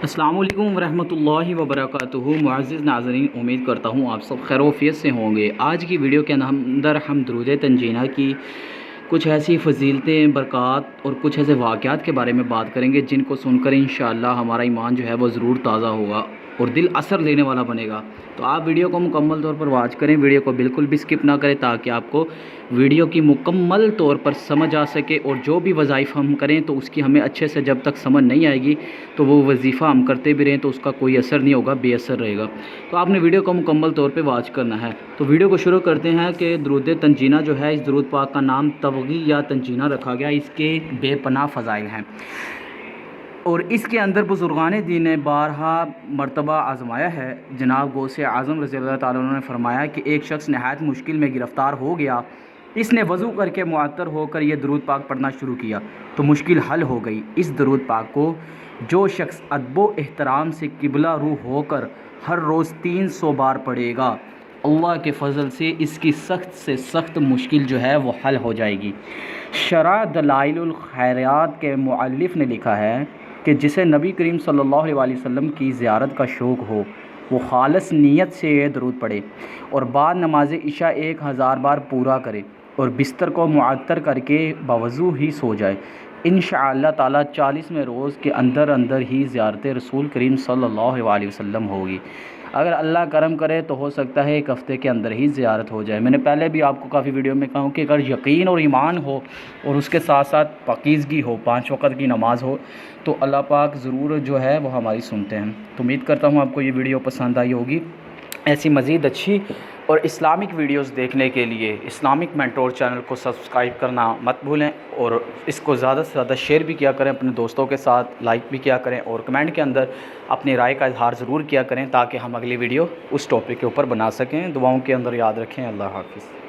अस्सलामु अलैकुम वरहमतुल्लाहि वबरकातुहू। मुअज़्ज़िज़ नाज़रीन, उम्मीद करता हूँ आप सब खैरियत से होंगे। आज की वीडियो के अंदर हम दुरूद तंजीना की कुछ ऐसी फ़ज़ीलतें, बरक़ात और कुछ ऐसे वाक़यात के बारे में बात करेंगे जिनको सुनकर इंशाअल्लाह हमारा ईमान जो है वो ज़रूर ताज़ा होगा और दिल असर लेने वाला बनेगा। तो आप वीडियो को मुकम्मल तौर पर वॉच करें, वीडियो को बिल्कुल भी स्किप ना करें ताकि आपको वीडियो की मुकम्मल तौर पर समझ आ सके। और जो भी वज़ाइफ़ हम करें तो उसकी हमें अच्छे से जब तक समझ नहीं आएगी तो वो वजीफ़ा हम करते भी रहें तो उसका कोई असर नहीं होगा, बेअसर रहेगा। तो आपने वीडियो को मुकम्मल तौर पे वॉच करना है। तो वीडियो को शुरू करते हैं कि दुरूद तंजीना जो है, इस दुरूद पाक का नाम तबगी या तंजीना रखा गया। इसके बेपनाह फ़ज़ाइल हैं और इसके अंदर बुज़ुर्गान दीन ने बारहा मरतबा आज़माया है। जनाब गौसे आज़म रज़ियल्लाहु ताला अन्हु ने फरमाया कि एक शख्स नहायत मुश्किल में गिरफ़्तार हो गया। इसने वज़ू करके मुअत्तर होकर यह दुरूद पाक पढ़ना शुरू किया तो मुश्किल हल हो गई। इस दुरूद पाक को जो शख्स अदब एहतराम से किबला रू होकर हर रोज़ 300 बार पढ़ेगा, अल्लाह के फ़ज़ल से इसकी सख्त से सख्त मुश्किल जो है वो हल हो जाएगी। शरह दलाइलुल खैरियात के मुअल्लिफ़ ने लिखा है कि जिसे नबी करीम सल्लल्लाहु अलैहि वसल्लम की ज़ियारत का शौक़ हो वो खालिस नीयत से ये दुरूद पढ़े और बाद नमाज इशा 1000 बार पूरा करे और बिस्तर को मुअत्तर करके बावज़ू ही सो जाए। इंशाअल्लाह ताला 40वें रोज़ के अंदर अंदर ही ज़ियारत रसूल करीम सल्लल्लाहु अलैहि वसल्लम होगी। अगर अल्लाह करम करे तो हो सकता है एक हफ़्ते के अंदर ही ज़ियारत हो जाए। मैंने पहले भी आपको काफ़ी वीडियो में कहा हूँ कि अगर यकीन और ईमान हो और उसके साथ साथ पाकीज़गी हो, 5 वक़्त की नमाज़ हो, तो अल्लाह पाक ज़रूर जो है वो हमारी सुनते हैं। तो उम्मीद करता हूँ आपको ये वीडियो पसंद आई होगी। ऐसी मज़ीद अच्छी और इस्लामिक वीडियोस देखने के लिए इस्लामिक मेंटोर चैनल को सब्सक्राइब करना मत भूलें और इसको ज़्यादा से ज़्यादा शेयर भी किया करें अपने दोस्तों के साथ, लाइक भी किया करें और कमेंट के अंदर अपनी राय का इजहार ज़रूर किया करें ताकि हम अगली वीडियो उस टॉपिक के ऊपर बना सकें। दुआओं के अंदर याद रखें। अल्लाह हाफ़िज़।